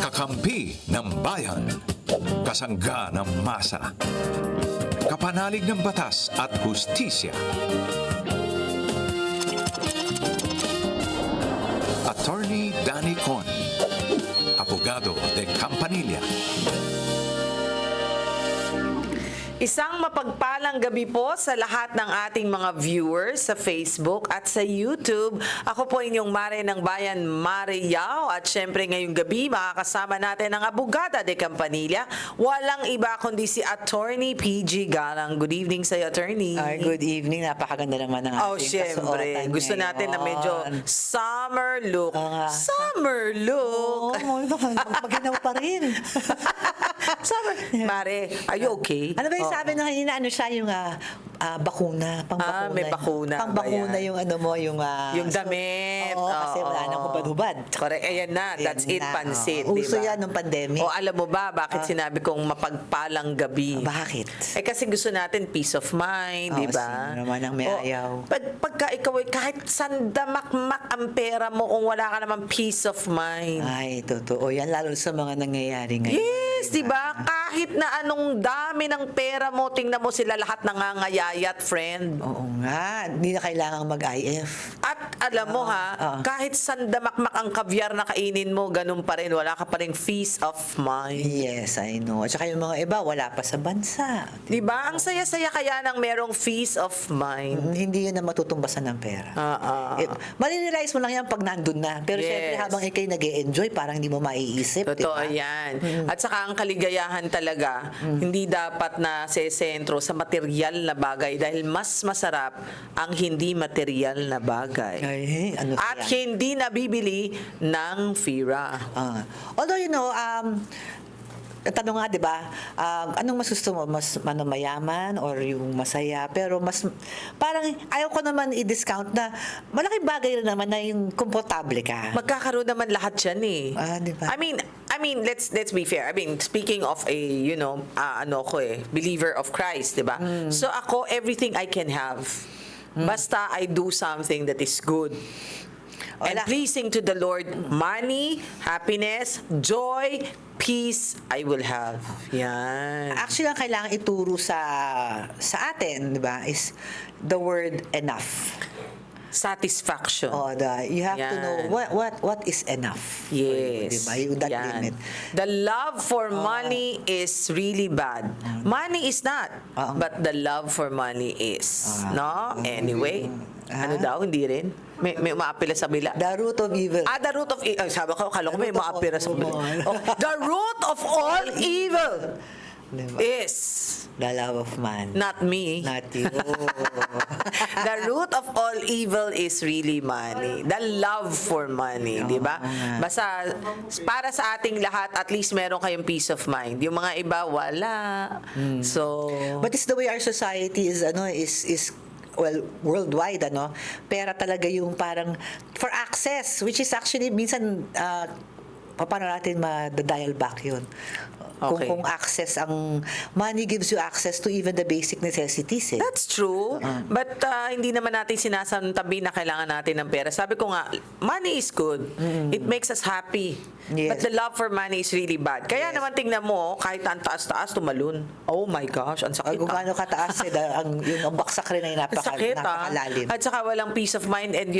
Kakampi ng bayan. Kasangga ng masa. Kapanalig ng batas at hustisya. Attorney Danny Con. Abogado de Campanilla. Isang mapagpalang gabi po sa lahat ng ating mga viewers sa Facebook at sa YouTube. Ako po inyong Mare ng Bayan, Mare Yao. At syempre ngayong gabi makakasama natin ang Abogada de Campanilla. Walang iba kundi si Attorney PG Galang. Good evening sa iyo, Attorney. Ay, good evening. Napakaganda naman ng ating syempre. kasuotan Gusto ngayon. natin na medyo summer look. Summer Oo, look. maginaw pa rin. Summer. Mare, are you okay? Ano ba yung sabi na kanina, ano siya, yung bakuna, pang-bakuna. may bakuna Pang-bakuna ba yan? yung ano mo, yung... Yung damit. Oo, kasi wala nang hubad-hubad. Correct. Ayan na. That's it, pansit. Uso diba? yan nung pandemic. O alam mo ba, bakit sinabi kong mapagpalang gabi? Bakit? Kasi gusto natin peace of mind, di ba? Sino naman ang may ayaw? Pagka ikaw ay kahit sandamak-mak ang pera mo kung wala ka naman peace of mind. Ay, totoo. Yan, lalo sa mga nangyayari ngayon. Yes, di ba? Kahit na anong dami ng pera mo, tingnan mo sila lahat nangangayayat, friend. Oo nga. Hindi na kailangang mag-IF. At alam mo kahit sandamakmak ang kavyar na kainin mo, ganun pa rin, wala ka pa rin peace of mind. Yes, I know. At saka yung mga iba, wala pa sa bansa. Di ba? Ang saya-saya kaya nang merong peace of mind. Hindi yun na matutumbasan ng pera. Marirealize mo lang yan pag nandun na. Pero Yes. syempre habang ikay nag-e-enjoy, parang hindi mo maiisip. Totoo diba? yan. At saka ang kaligayahan talaga, hindi dapat na sentro sa material na bagay dahil mas masarap ang hindi material na bagay. Ay, ano At yan? hindi nabibili ng FIRA. Although, tanong nga, di ba, anong mas gusto mo? Mas mayaman or yung masaya? Pero mas, parang ayaw ko naman i-discount na malaking bagay rin naman na yung komportable ka. Magkakaroon naman lahat yan eh. Di ba? I mean, let's be fair. I mean, speaking of a, believer of Christ, 'di ba? So ako everything I can have. Basta I do something that is good. And Wala. pleasing to the Lord, money, happiness, joy, peace I will have. Yan. Actually, ang kailangan ituro sa atin, di ba, is the word enough. Satisfaction. You have to Yan. know what is enough. Yes. Diba? Yung that Yan. limit. The love for money is really bad. Money is not, but the love for money is. No? Anyway, ano daw? Hindi rin? May umaapila sa bila? The root of evil. The root of evil. Sabi ko, kala ko may The root of umaapila sa bila. all. The root of all evil Diba? is The love of man. not me. Not you. The root of all evil is really money. The love for money, di ba? Basta para sa ating lahat, at least meron kayong peace of mind. Yung mga iba, wala. So, But it's the way our society is well, worldwide, pera talaga yung parang for access, which is actually minsan paano natin ma-dial back yun. Okay. Kung access ang money gives you access to even the basic necessities. that's true. But hindi naman natin sinasantabi na kailangan natin ng pera. Sabi ko nga, money is good. It makes us happy. Yes. But the love for money is really bad. Kaya naman tingnan mo, kahit ang taas-taas, tumalun. Oh my gosh, ang sakit. Kung gaano kataas yung baksak rin ay Sakit, napakalalim. At saka walang peace of mind and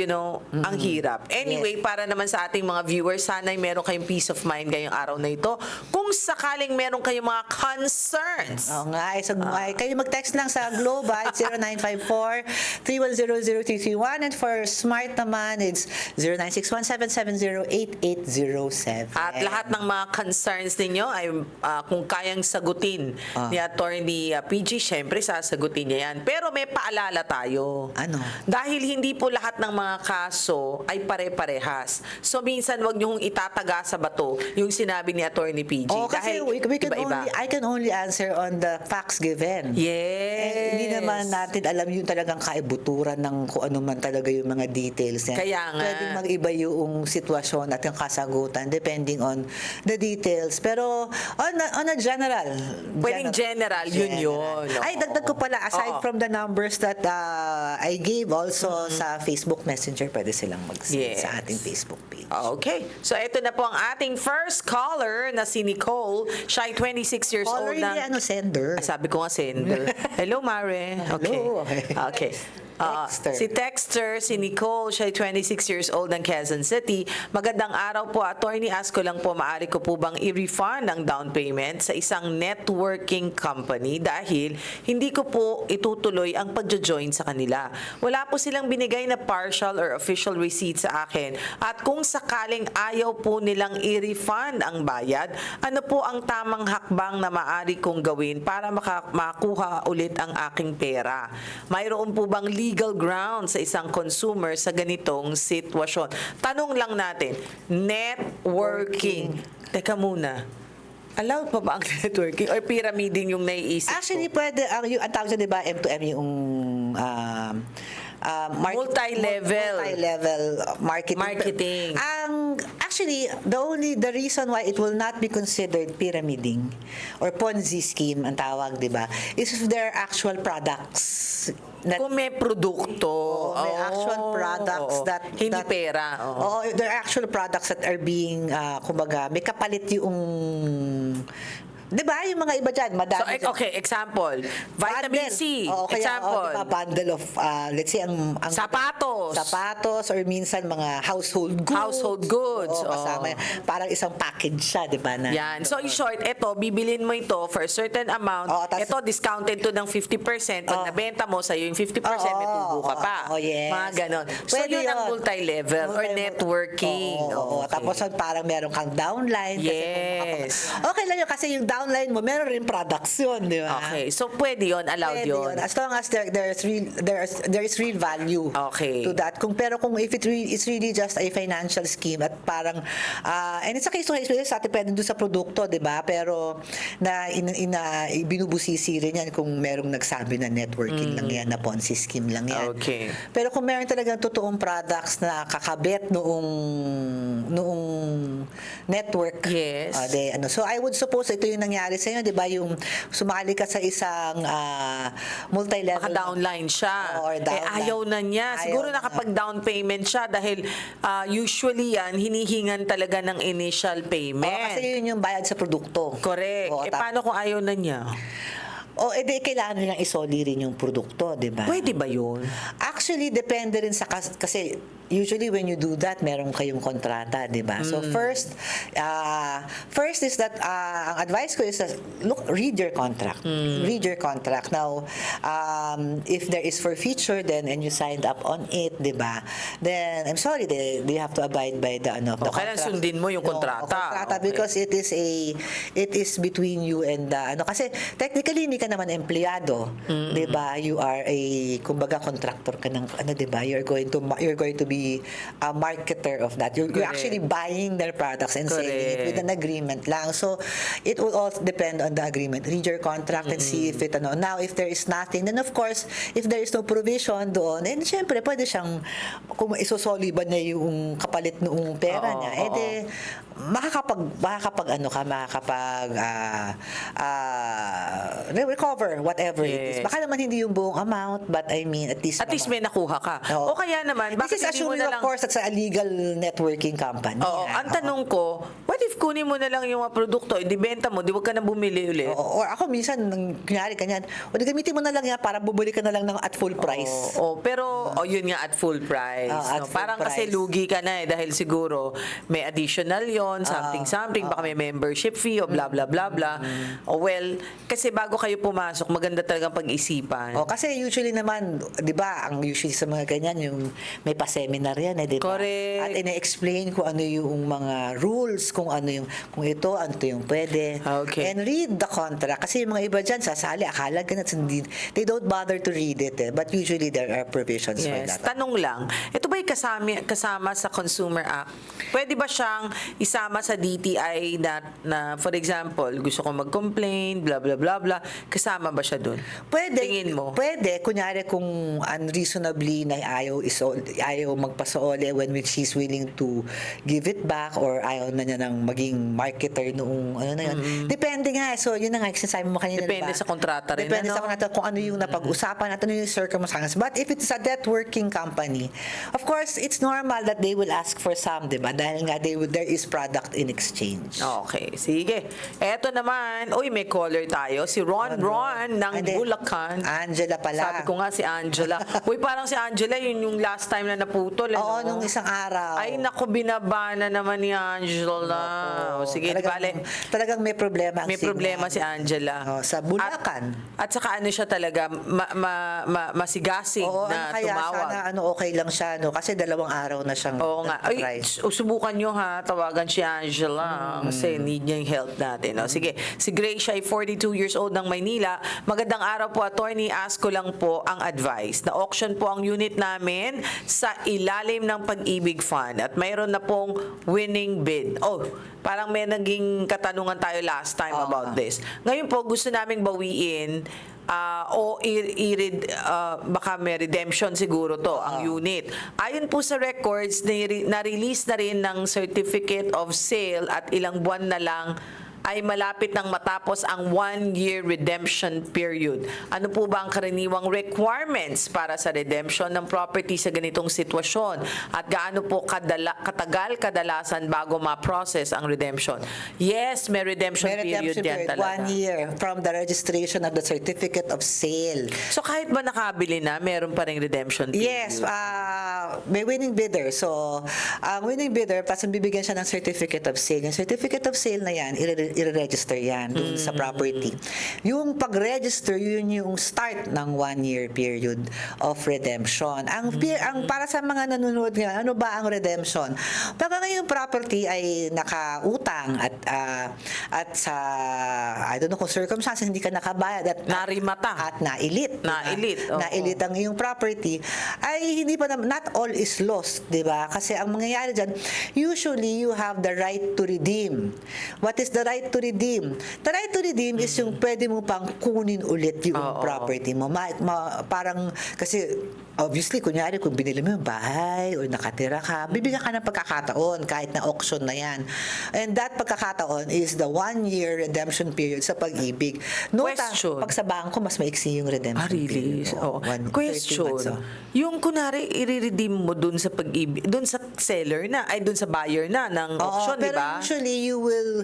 ang hirap. Anyway, para naman sa ating mga viewers, sana'y meron kayong peace of mind ngayong araw na ito. Kung sakaling meron kayong mga concerns. Oo nga, kayo mag-text lang sa Globe at 0954-3100331 and for Smart naman, it's 0961-770-8807. At lahat ng mga concerns ninyo ay kung kayang sagutin ni Attorney PG, syempre sasagutin niya yan. Pero may paalala tayo. Ano? Dahil hindi po lahat ng mga kaso ay pare-parehas. So minsan wag niyo itataga sa bato yung sinabi ni Attorney PG. Kasi I can only answer on the facts given. Yes. Hindi naman natin alam yung talagang kaibuturan ng kung ano man talaga yung mga details niya. Kaya nga. Pwedeng mag-iba yung sitwasyon at yung kasagutan depending on the details. Pero on a general. Pwedeng general, yun. Ay, dagdag ko pala, aside Oo. from the numbers that I gave also sa Facebook Messenger, pwede silang mag-send Yes. sa ating Facebook page. page. Okay. So, ito na po ang ating first caller na si Nicole. Siya ay 26 years Caller, old hindi na. sender. Sabi ko nga sender. Hello, Mare. Okay. Hello. Okay. Texter. Si Texter, si Nicole, siya ay 26 years old ng Quezon City. Magandang araw po, attorney. Ask ko lang po, maaari ko po bang i-refund ang down payment sa isang networking company dahil hindi ko po itutuloy ang pagjo-join sa kanila. Wala po silang binigay na partial or official receipt sa akin. At kung sakaling ayaw po nilang i-refund ang bayad, ano po ang tamang hakbang na maaari kong gawin para makuha ulit ang aking pera? Mayroon po bang legal ground sa isang consumer sa ganitong sitwasyon? Tanong lang natin, networking. Teka muna. Allowed pa ba ang networking or pyramiding yung naiisip Actually, ko? pwede, ang tawag dyan, di ba, M2M yung multi-level marketing. Actually, the reason why it will not be considered pyramiding or Ponzi scheme, ang tawag, di ba, is if there are actual products Kung may produkto. may actual products that Hindi pera. Oo. there are actual products that are being kumbaga may kapalit yung 'di ba yung mga iba diyan madami So, dyan. okay, example. Vitamin Bundle. C. Oo, kaya, Example. diba, bundle of let's say ang sapatos or minsan mga household goods. Household goods, Oo, kasama yan. Parang isang package siya, 'di ba na. Yan. So, in short, ito, bibilin mo ito for a certain amount. Oo, tas- Ito, discounted to ng 50%. Pag nabenta mo, sa'yo yung 50%, may tubo ka pa. Yes. Mga ganon. So, Pwede yun ang multi-level or networking. Oo. Okay. Tapos parang meron kang downline. Yes. Okay lang yun kasi yung downline mo, meron rin products yun, di ba? Okay. So, pwede yun. Allowed Pwede yun. As long as there is real value Okay. to that. Pero kung if it's really just a financial scheme at parang and it's a case to case basis, depende doon sa produkto, 'di ba? Pero binubusisi rin yan kung merong nagsabi na networking lang yan, na Ponzi scheme lang yan. Okay. Pero kung meron talagang totoong products na kakabit noong network, Yes. so I would suppose ito yung nangyari sa inyo, 'di ba? Yung sumali ka sa isang multi-level. Maka-downline siya. Or downline. Ayaw na niya. Siguro Ayaw na. nakapag-down payment siya dahil usually yan, hinihingan talaga ng initial payment. Kasi yun yung bayad sa produkto. Correct. Oo, Paano kung ayaw na niya? Kailangan nilang isoli rin yung produkto, di ba? Pwede ba yun? Actually, depende rin sa kasi usually when you do that, meron kayong kontrata, di ba? So first is that ang advice ko is that read your contract. Read your contract. Now, if there is forfeiture then and you signed up on it, di ba? Then I'm sorry, they have to abide by the the kailangan contract. sundin mo yung kontrata. Okay. Because it is between you and kasi technically hindi ka naman empleyado, 'di ba? You are kumbaga contractor ka ng di ba? You're going to be a marketer of that. You're actually buying their products and selling it with an agreement lang. So it will all depend on the agreement. Read your contract and see if it Now if there is nothing, then of course if there is no provision doon, and syempre pwede siyang kung isosoli ba niya yung kapalit noong pera niya, makakapag recover whatever it is. Baka naman hindi yung buong amount, but I mean at least may nakuha ka. Oo. O kaya naman, bakit This is hindi mo assuming na lang... of course that's a legal networking company. Oo, ang tanong ko, what if kunin mo na lang yung mga produkto, ibenta mo, di wag ka na bumili ulit? Or ako minsan, kunyari kanyan, o di gamitin mo na lang yan para bubuli ka na lang ng at full price. Pero yun nga at full price. At no? full Parang kasi price. lugi ka na dahil siguro may additional yon something, baka may membership fee o bla bla bla bla. Kasi bago kayo pumasok, maganda talagang pag-isipan. Kasi usually naman, 'di ba, ang usually sa mga ganyan yung may pa-seminar yan, 'di ba? Correct. At ina-explain kung ano yung mga rules, kung ito yung pwede. Okay. And read the contract kasi yung mga iba diyan sasali akala ganun, they don't bother to read it. But usually there are provisions for Yes. that. Tanong lang, ito ba'y kasama sa Consumer Act? Pwede ba siyang isama sa DTI na for example, gusto ko mag-complain, blah blah blah blah, kasama ba siya doon? Pwede. Tingin mo? Pwede. Kunyari kung unreasonably na ayaw magpasaole when she's willing to give it back or ayaw na niya ng maging marketer noong na yun. Depende nga. So, yun na nga. Sinasabi mo kanina, Depende diba? sa kontrata rin. Depende sa kontrata kung ano yung napag-usapan at ano yung circumstances. But if it's a networking company, of of course, it's normal that they will ask for some, di ba? Dahil nga there is product in exchange. Okay, sige. Eto naman, uy, may caller tayo. Si Ron ng Hindi. Bulacan. Angela pala. Sabi ko nga si Angela. Uy, parang si Angela, yun yung last time na naputol. Oo, nung isang araw. Ay, naku, binaba na naman ni Angela. O, sige, di bale. Talagang may problema ang May signal. problema si Angela. Oh, sa Bulacan. At saka ano siya talaga, masigasig Oo, na kaya tumawag. sana okay lang siya, no? Kasi 2 araw na siyang Oo nga. Ay, nag-try. subukan nyo ha, tawagan si Angela kasi need niya yung help natin. O, sige, si Gracia ay 42 years old ng Maynila. Magandang araw po, attorney. Ask ko lang po ang advice. Na-auction po ang unit namin sa ilalim ng Pag-ibig Fund at mayroon na pong winning bid. Oh, parang may naging katanungan tayo last time about this. Ngayon po, gusto naming bawiin baka may redemption siguro to ang unit. Ayon po sa records, na-release na rin ng certificate of sale at ilang buwan na lang ay malapit nang matapos ang 1-year redemption period. Ano po ba ang karaniwang requirements para sa redemption ng property sa ganitong sitwasyon? At gaano po katagal kadalasan bago ma-process ang redemption? Yes, may redemption period yan talaga. 1 year from the registration of the certificate of sale. So kahit ba nakabili na, meron pa rin redemption period? Yes, may winning bidder. So, ang winning bidder, pas bibigyan siya ng certificate of sale. Yung certificate of sale na yan, i-register yan doon sa property. Yung pag-register, yun yung start ng 1-year period of redemption. Ang para sa mga nanonood nga, ano ba ang redemption? Pag yung property ay nakautang at sa, I don't know kung circumstances, hindi ka nakabayad at Narimata. at nailit. Nailit, oo. Nailit ang iyong property, ay hindi pa naman, not all is lost, di ba? Kasi ang mangyayari dyan, usually you have the right to redeem. What is the right to redeem? The right to redeem is yung pwede mo pang kunin ulit yung property mo. Parang, kasi obviously, kunyari, kung binili mo yung bahay o nakatira ka, bibigyan ka ng pagkakataon kahit na auction na yan. And that pagkakataon is the 1-year redemption period sa Pag-ibig. Question. Pag sa bangko, mas maiksi yung redemption Really? period. Oo. 30 Question. months, Yung kunwari, i-redeem mo dun sa Pag-ibig, dun sa seller na, ay dun sa buyer na ng auction, di pero ba? usually you will,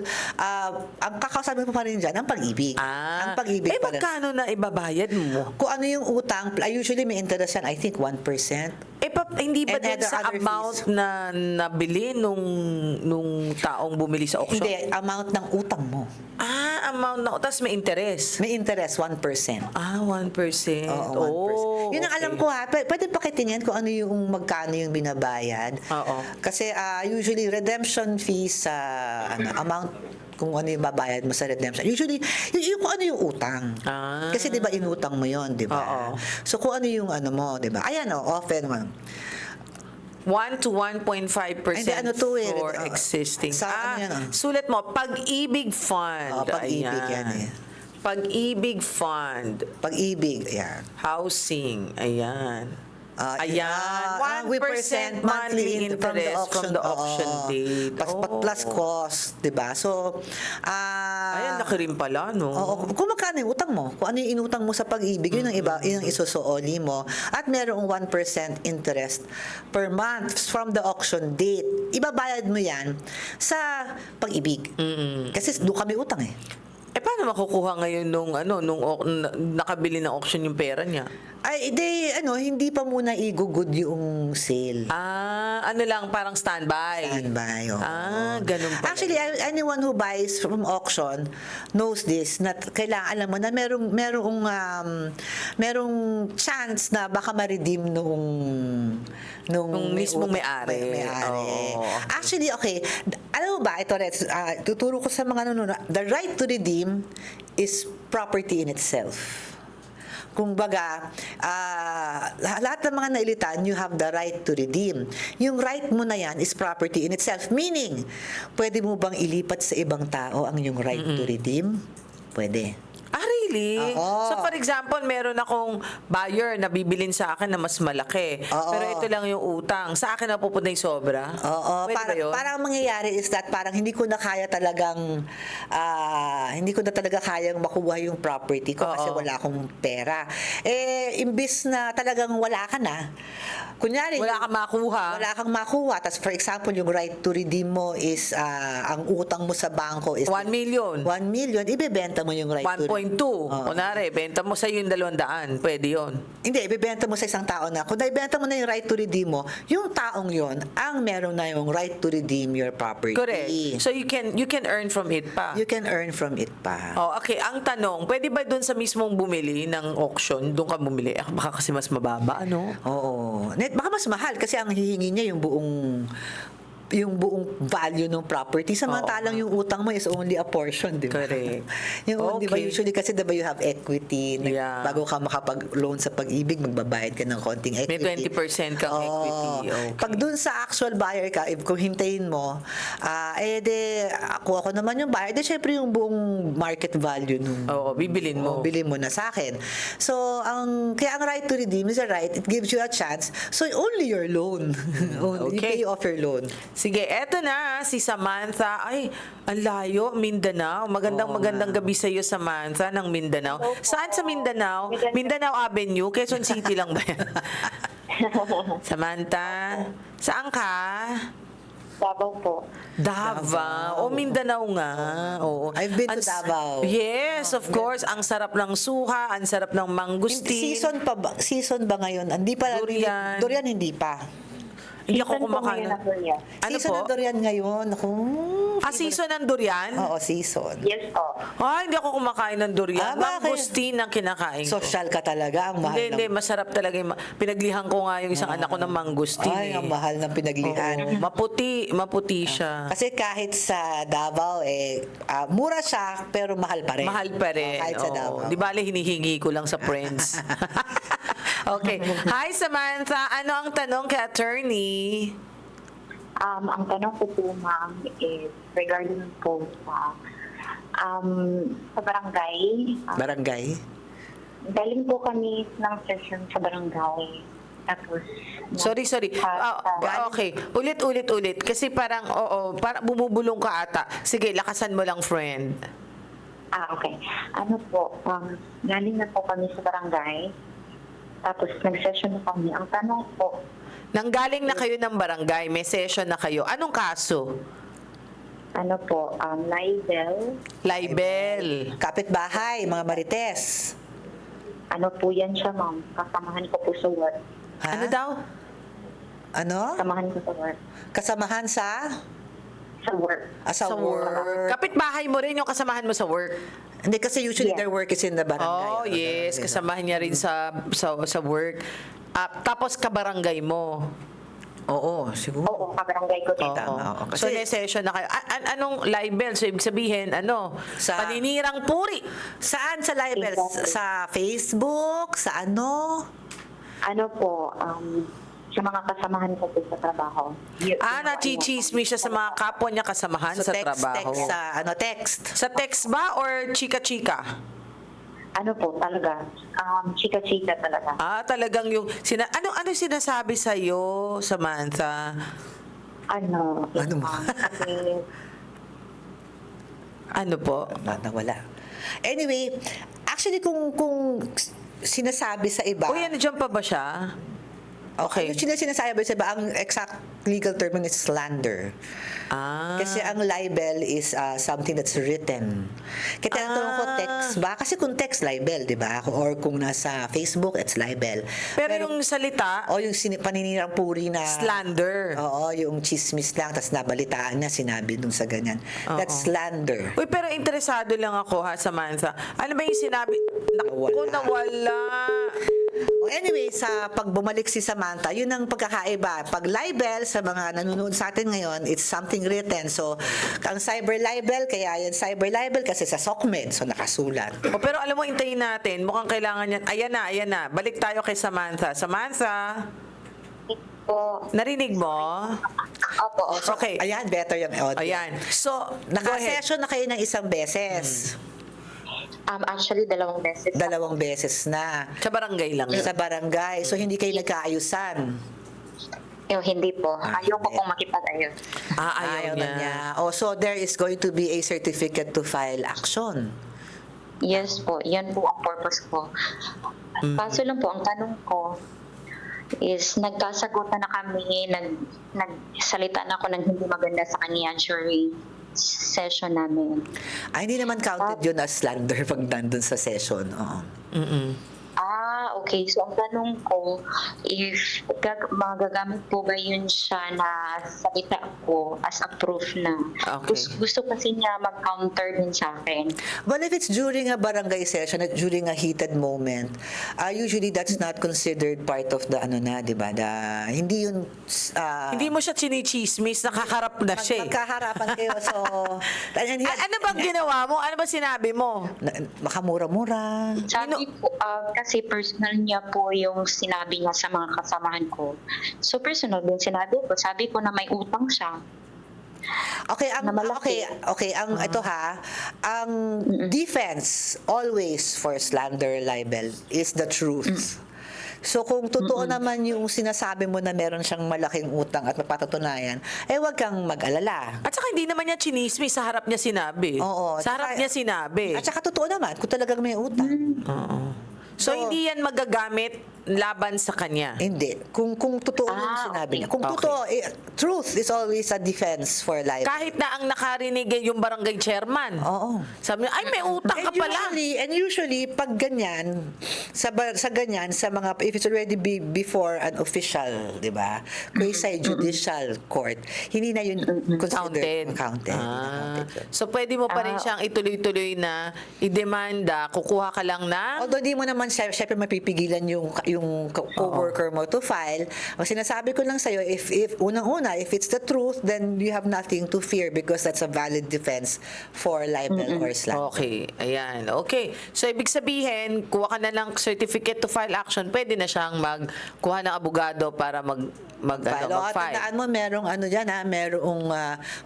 ang kakausapin mo pa rin dyan, ang Pag-ibig. Ang Pag-ibig pa rin. magkano na ibabayad mo? Kung ano yung utang, usually may interest yan, I think 1%. Hindi ba And din sa other amount fees. na nabili nung taong bumili sa auction? Hindi, amount ng utang mo. Amount na, tapos may interest. May interest, 1%. 1%. Oo, 1%. Yun ang alam ko ha. Pwede pakitingin kung ano yung magkano yung binabayad. Oo. Kasi usually redemption fees sa amount kung ano yung babayad mo sa redemption. Usually, yung kung ano yung utang. Kasi 'di ba inutang mo 'yon, 'di ba? Oo. So kung ano yung ano mo, 'di ba? Ayan often 1 to 1.5% Hindi, ano to eh, for existing. sa ano yan, Sulat mo, Pag-ibig Fund. Pag-ibig yan eh. Pag-ibig Fund. Pag-ibig, ayan. Housing, ayan. Ayan, 1% monthly interest from the auction date. Plus cost, 'di ba? So, Ayan, laki rin pala, no? Oo, kung magkano yung utang mo, kung ano yung inutang mo sa Pag-ibig, yun ang iba, yun ang isusuoli mo. At merong 1% interest per month from the auction date. Ibabayad mo yan sa Pag-ibig. Kasi doon kami utang eh. Paano makukuha ngayon nung nakabili ng auction yung pera niya? Ay, hindi pa muna i-good yung sale. Ano lang, parang standby. Standby, oo. Ganun pala. Actually, anyone who buys from auction knows this, na kailangan alam mo na merong chance na baka ma-redeem nung mismong may-ari. Oo. Actually, okay. Alam mo ba, ito tuturo ko sa mga nanonood, the right to redeem is property in itself. Kung baga, lahat ng mga nailitan, you have the right to redeem. Yung right mo na yan is property in itself. Meaning, pwede mo bang ilipat sa ibang tao ang yung right to redeem? Pwede. Really? Really? Oo. So for example, meron akong buyer na bibilin sa akin na mas malaki. Oo. Pero ito lang yung utang. Sa akin na pupunta yung sobra. Oo, Pwede ba yun? parang mangyayari is that parang hindi ko na kaya talagang hindi ko na talaga kayang makuha yung property ko kasi Oo. wala akong pera. Imbis na talagang wala ka na. Kunyari, Wala kang makuha. Wala kang makuha. Tapos for example, yung right to redeem mo is ang utang mo sa bangko is 1 million. 1 million, ibebenta mo yung right to 1.2. Kunwari, benta mo sa yung 200. Pwede yun. Hindi, ibebenta mo sa isang tao na kung naibenta mo na yung right to redeem mo, yung taong yon ang meron na yung right to redeem your property. Correct. So you can earn from it pa. You can earn from it pa. Oh, okay. Ang tanong, pwede ba doon sa mismong bumili ng auction, doon ka bumili? Baka kasi mas mababa, ano? Oo. Baka mas mahal kasi ang hihingi niya yung buong value ng property. Samantalang yung utang mo is only a portion, di ba? Correct. Yung, di ba, Okay. usually kasi di ba you have equity. Yeah. Bago ka makapag-loan sa pag-ibig, magbabayad ka ng konting May equity. 20% kang Oo. equity. Okay. Pag dun sa actual buyer ka, kung hintayin mo, ako naman yung buyer, syempre yung buong market value nung Oo, bibilin mo. bili mo na sa akin. So, kaya ang right to redeem is a right. It gives you a chance. So, only your loan. You Okay. pay off your loan. Sige, eto na, si Samantha. Ay, ang layo, Mindanao. Magandang gabi sa iyo, Samantha, ng Mindanao. Saan sa Mindanao? Mindanao Avenue, Quezon City lang ba yan? Samantha, saan ka? Davao po. Davao. O, Mindanao nga. Oo. I've been to Ang s- Davao. Yes, of course. Ang sarap ng suha, ang sarap ng mangustin. Season ba ngayon? Hindi pa. Durian. Durian hindi pa. Hindi ako Season po kumakain. ngayon ako yan. Ano season po? ng durian ngayon. Season ng durian? Oo, season. Yes po. Hindi ako kumakain ng durian. bakit? Mangustin ang kinakain ko. Social ka talaga. Ang mahal Hindi, masarap talaga. Pinaglihan ko nga yung isang anak ko ng mangustin. Ay, ang mahal ng pinaglihan. Oo. Maputi siya. Kasi kahit sa Davao, mura siya, pero mahal pa rin. Mahal pa rin. Kahit sa Oo. Davao. Di bale, hinihingi ko lang sa friends. Okay. Hi, Samantha. Ano ang tanong kay attorney? Ang tanong ko po, ma'am, is regarding po sa barangay. Barangay? Galing po kami ng session sa barangay. Tapos, Sorry. Okay. Ulit. Kasi parang, parang bumubulong ka ata. Sige, lakasan mo lang, friend. Okay. Ano po, galing na po kami sa barangay. Tapos, nag-session na kami. Ang tanong po, Nanggaling na kayo ng barangay, may session na kayo. Anong kaso? ano po, Libel. Kapitbahay, mga marites. ano po yan siya, ma'am. Kasamahan ko po sa work. Ha? Ano daw? Ano? Kasamahan ko sa work. Kasamahan sa? Sa work. Sa work. Kapitbahay mo rin yung kasamahan mo sa work. Hindi kasi usually Yes. their work is in the barangay. Oh, yes. Kasamahan niya rin sa work. Tapos kabarangay mo. Oo, siguro. Oo, kabarangay ko dito. Tama, oo. So, Kasi- may session na kayo. Anong libel? So, ibig sabihin, Sa- paninirang puri. Saan sa libel? Exactly. Sa Facebook? Sa ano? Ano po, sa mga kasamahan ko po sa trabaho. Nachichismis siya sa mga kapwa niya kasamahan sa trabaho. Text. Sa text ba or chika-chika? Ano po, talaga. Chika-chika talaga. Talagang yung ano sinasabi sa iyo, Samantha? Ano? Ano mo? Kasi, Ano po? Nawala. Anyway, actually kung sinasabi sa iba, Uy, nandiyan pa ba siya? Okay. yung sinasabi sa iba, ang exact legal term nun is slander. Kasi ang libel is something that's written. Kaya tinatanong ko, text ba? Kasi kung text, libel, di ba? Or kung nasa Facebook, it's libel. Pero yung salita, O yung paninirang puri na... slander. Oo, yung chismis lang, tapos nabalitaan niya, sinabi dun sa ganyan. That's slander. Uy, pero interesado lang ako ha, Samantha. Ano ba yung sinabi? Naku, nawala. Anyway, sa pagbumalik si Samantha, yun ang pagkakaiba. Pag libel, sa mga nanonood sa atin ngayon, it's something written. So, ang cyber libel, kaya yan cyber libel kasi sa SOCMED, so nakasulat. Pero alam mo, intayin natin. Mukhang kailangan yan. Ayan na. Balik tayo kay Samantha. Samantha, po, narinig mo? opo, Okay. Ayan, better yung audio. Ayan. So, go ahead. Naka-session na kayo ng isang beses. Actually, 2 beses. Dalawang beses na. Sa barangay lang yun. Sa barangay. So, hindi kayo nagkaayusan. Hindi po. Ayoko pong makipag-ayos. Ayaw na niya. niya. Oh, so there is going to be a certificate to file action. Yes po, yan po ang purpose ko. Kaso lang po, ang tanong ko is nagkasagutan na kami, nagsalita na ako ng hindi maganda sa kanya during session namin. Hindi naman counted yun as slander pag nandun sa session. Oo. Okay. So, ang tanong ko, if magagamit po ba yun siya na salita ko as a proof na Okay. gusto kasi niya mag-counter din sa akin. Well, if it's during a barangay session, at during a heated moment, usually that's not considered part of the di ba? Hindi yun Hindi mo siya chinichismis, nakaharap na siya. magkaharapan kayo. So, Ano bang ginawa mo? Ano ba sinabi mo? makamura-mura. Sabi po, kasi personal niya po yung sinabi niya sa mga kasamahan ko. So personal din sinabi ko. Sabi ko na may utang siya. Okay, Na malaki. ang ito ang defense always for slander libel is the truth. So kung totoo naman yung sinasabi mo na meron siyang malaking utang at mapatutunayan, wag kang mag-alala. At saka hindi naman niya chinismis, sa harap niya sinabi. Oo. Sa harap niya sinabi. At saka totoo naman kung talagang may utang. So, hindi yan magagamit laban sa kanya. Hindi. Kung totoo yung sinabi niya. Kung Okay. totoo, truth is always a defense for libel. Kahit na ang nakarinig yung barangay chairman. Oo. Sabi niya, ay may utang ka pala. And usually, pag ganyan, sa ganyan, sa mga, if it's already before an official, di ba, quasi-judicial court, hindi na yun considered counted. So, pwede mo pa rin siyang ituloy-tuloy na idemanda, kukuha ka lang na. Although di mo naman syempre mapipigilan yung co-worker mo to file. Ang sinasabi ko lang sa'yo, if unang-una, if it's the truth, then you have nothing to fear because that's a valid defense for libel or slander. Okay, ayan. Okay. So, ibig sabihin, kuha ka na ng certificate to file action, pwede na siyang magkuha ng abogado para File. mag-file. Tandaan mo, merong merong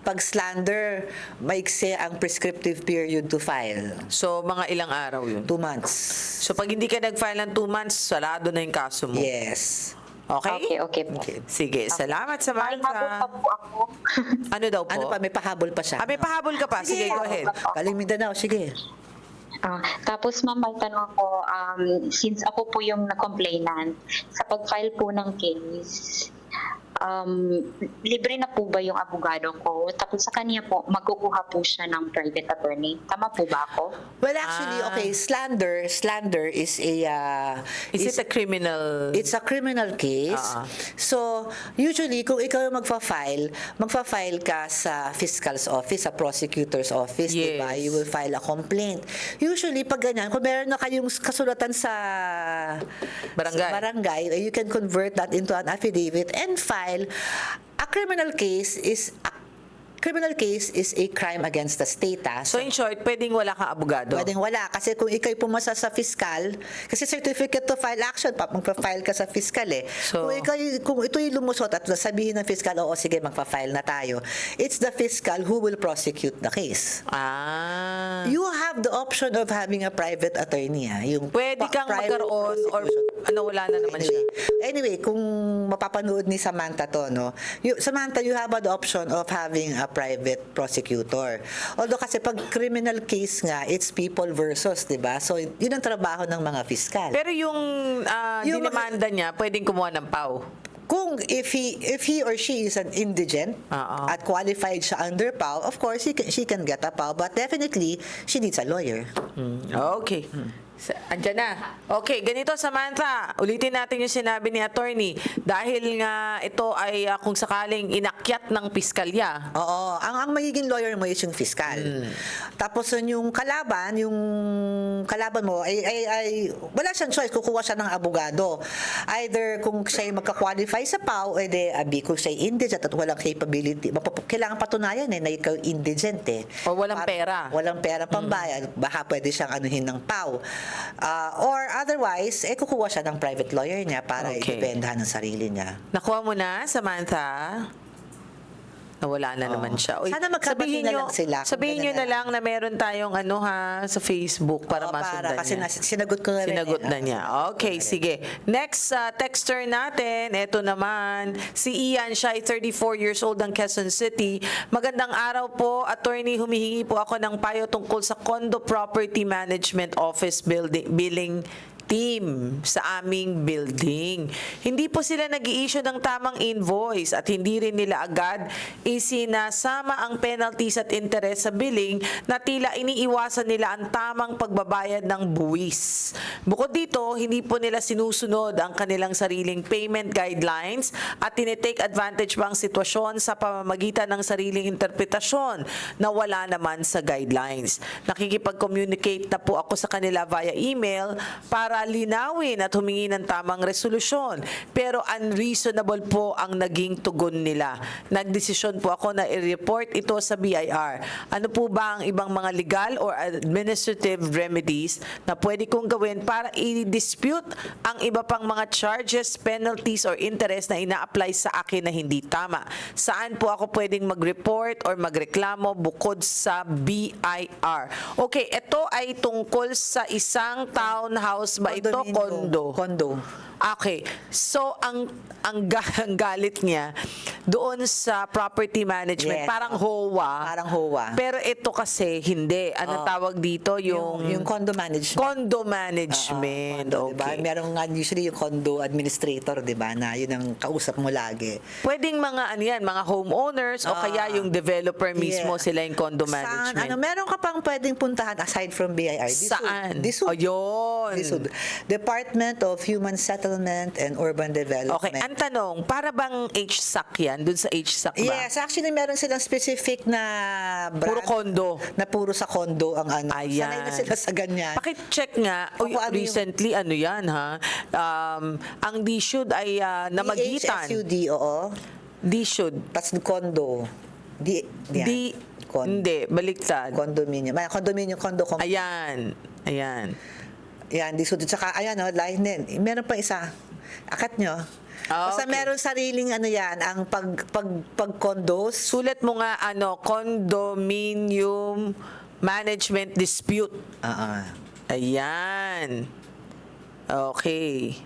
pag-slander, maikse ang prescriptive period to file. So, mga ilang araw yun. 2 months. So, pag hindi ka nag-file ng 2 months, salado na yung kaso mo. Yes. Okay? Okay po. Okay. Sige, salamat sa May habol pa Martha. po ako. Ano daw po? Ano pa, may pahabol pa siya. May pahabol ka pa. Sige, go ahead. Galing Mindanao, sige. Tapos ma'am, may tanong ko, since ako po yung na-complainant, sa pag-file po ng case, libre na po ba yung abogado ko? Tapos sa kanya po, magkukuha po siya ng private attorney. Tama po ba ako? Well, actually, okay, slander is Is it a criminal? It's a criminal case. So, usually, kung ikaw yung magfa-file ka sa fiscal's office, sa prosecutor's office, Yes. diba? You will file a complaint. Usually, pag ganyan, kung meron na kayong kasulatan sa Barangay. you can convert that into an affidavit and file. A criminal case is a crime against the state. So, in short, pwedeng wala kang abogado. Pwedeng wala. Kasi kung ikaw'y pumasa sa fiscal, kasi certificate to file action, magpa-file ka sa fiscal eh. So, kung ito'y lumusot at sabihin ng fiscal, oo, sige, magpa-file na tayo, it's the fiscal who will prosecute the case. You have the option of having a private attorney. Yung Pwede kang private magkaroon or prosecution. wala na naman siya. Anyway, kung mapapanood ni Samantha to, no? Samantha, you have the option of having a private prosecutor. Although kasi pag criminal case nga, it's people versus, di ba? So, yun ang trabaho ng mga fiskal. Pero yung dinemanda niya, pwedeng kumuha ng PAW. Kung if he or she is an indigent at qualified siya under PAW, of course, she can get a PAW. But definitely, she needs a lawyer. Okay. Andyan na. Okay, ganito Samantha, ulitin natin yung sinabi ni attorney. Dahil nga ito ay kung sakaling inakyat ng piskalya. Oo, ang magiging lawyer mo is yung fiscal. Tapos yung kalaban mo ay wala siyang choice, kukuha siya ng abogado. Either kung siya magka-qualify sa PAW, kung siya indigent at walang capability, kailangan patunayan na ikaw indigent eh. O walang pera. Walang pera pambayad, baka pwede siyang anuhin ng PAW. Or otherwise, kukuha siya ng private lawyer niya para Okay. idependahan ng sarili niya. Nakuha mo na, Samantha? Nawala na naman siya. Uy, Sana magkabati na lang sila, kung Sabihin nyo ganun na lang na meron tayong sa Facebook para Oo, masundan kasi niya. sinagot ko na rin. Sinagot na niya. Okay, sige. Next texter natin, eto naman, si Ian, siya ay 34 years old ng Quezon City. Magandang araw po, attorney, humihingi po ako ng payo tungkol sa Condo Property Management Office billing team sa aming building. Hindi po sila nag-i-issue ng tamang invoice at hindi rin nila agad isinasama ang penalties at interest sa billing na tila iniiwasan nila ang tamang pagbabayad ng buwis. Bukod dito, hindi po nila sinusunod ang kanilang sariling payment guidelines at tinitake advantage pa ang sitwasyon sa pamamagitan ng sariling interpretasyon na wala naman sa guidelines. Nakikipag-communicate na po ako sa kanila via email para linawin at humingi ng tamang resolusyon. Pero unreasonable po ang naging tugon nila. Nagdesisyon po ako na i-report ito sa BIR. Ano po ba ang ibang mga legal or administrative remedies na pwede kong gawin para i-dispute ang iba pang mga charges, penalties, or interest na ina-apply sa akin na hindi tama? Saan po ako pwedeng mag-report or magreklamo bukod sa BIR? Okay, ito ay tungkol sa isang townhouse ba ito? Condo. Condo. Okay. So, ang galit niya doon sa property management, Yes. parang HOA. Parang HOA. Pero ito kasi, hindi. Ano tawag dito? Yung condo management. Condo management. Condo, diba? Okay. Meron nga usually yung condo administrator, di ba? Na yun ang kausap mo lagi. Pwedeng mga homeowners o kaya yung developer mismo, Yeah. sila yung condo management. Meron ka pang pwedeng puntahan aside from BIR? Saan? DSUD. Ayun. DSUD. Department of Human Settlement and Urban Development. Okay, ang tanong, para bang HSAC yan? Doon sa HSAC ba? Yes, actually meron silang specific na brand. Puro condo. Na puro sa condo ang ano. Ayan. Sanay na sila sa ganyan. Paki-check nga. Uy, Ako, ano recently, ano yan, ha? Ang DSUD ay namagitan. DHSUD, oo. DSUD. Tapos condo. Yan. Hindi, baliktad. Condominium. Condominium, condo. Ayan. Ayan. Yan, DSUD. Tsaka, ayan, line din. Meron pa isa. Akat nyo. Basta Okay. meron sariling yan, ang pag-condos. Sulat mo nga, condominium management dispute. Ayan. Okay.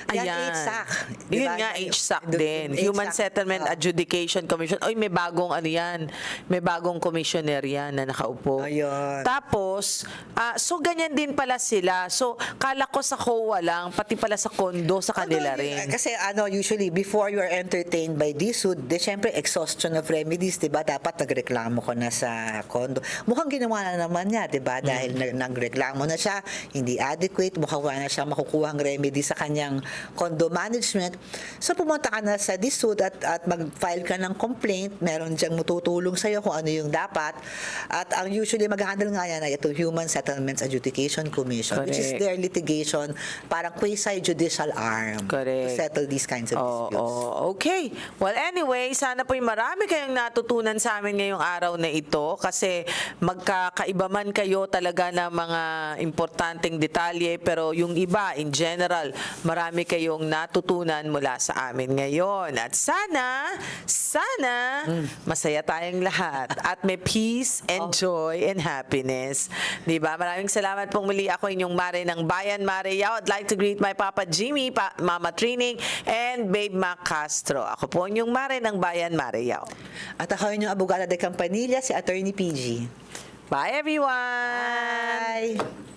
Yan, Ayan. HSAC. Yun Diba? nga, HSAC Yung din. Human HSAC. Settlement Adjudication Commission. Oy, may bagong yan. May bagong commissioner yan na nakaupo. Ayun. Tapos, so ganyan din pala sila. So, kala ko sa COA lang, pati pala sa condo sa kanila rin. Kasi usually, before you are entertained by DSUD, syempre, exhaustion of remedies, di ba? Dapat nagreklamo ko na sa condo. Mukhang ginawa na naman niya, di ba? Dahil nagreklamo na siya, hindi adequate, mukhang wala na siya makukuhang remedy sa kanyang condo management. So, pumunta ka na sa DSUD at mag-file ka ng complaint. Meron diyang matutulong sa'yo kung ano yung dapat. At ang usually mag-handle nga yan ay ito, Human Settlements Adjudication Commission, which is Correct. their litigation, parang quasi-judicial arm Correct. to settle these kinds of disputes. Okay. Well, anyway, sana po'y marami kayong natutunan sa amin ngayong araw na ito kasi magkakaiba man kayo talaga ng mga importanteng detalye pero yung iba, in general, marami kayong natutunan mula sa amin ngayon. At sana, masaya tayong lahat at may peace and joy and happiness. Diba? Maraming salamat pong muli. Ako inyong Mare ng Bayan, Mare Yao. I'd like to greet my Papa Jimmy, Mama Trining, and Babe Mac Castro. Ako po inyong Mare ng Bayan, Mare Yao. At ako yung abogada de Campanilla, si Attorney PG. Bye, everyone! Bye!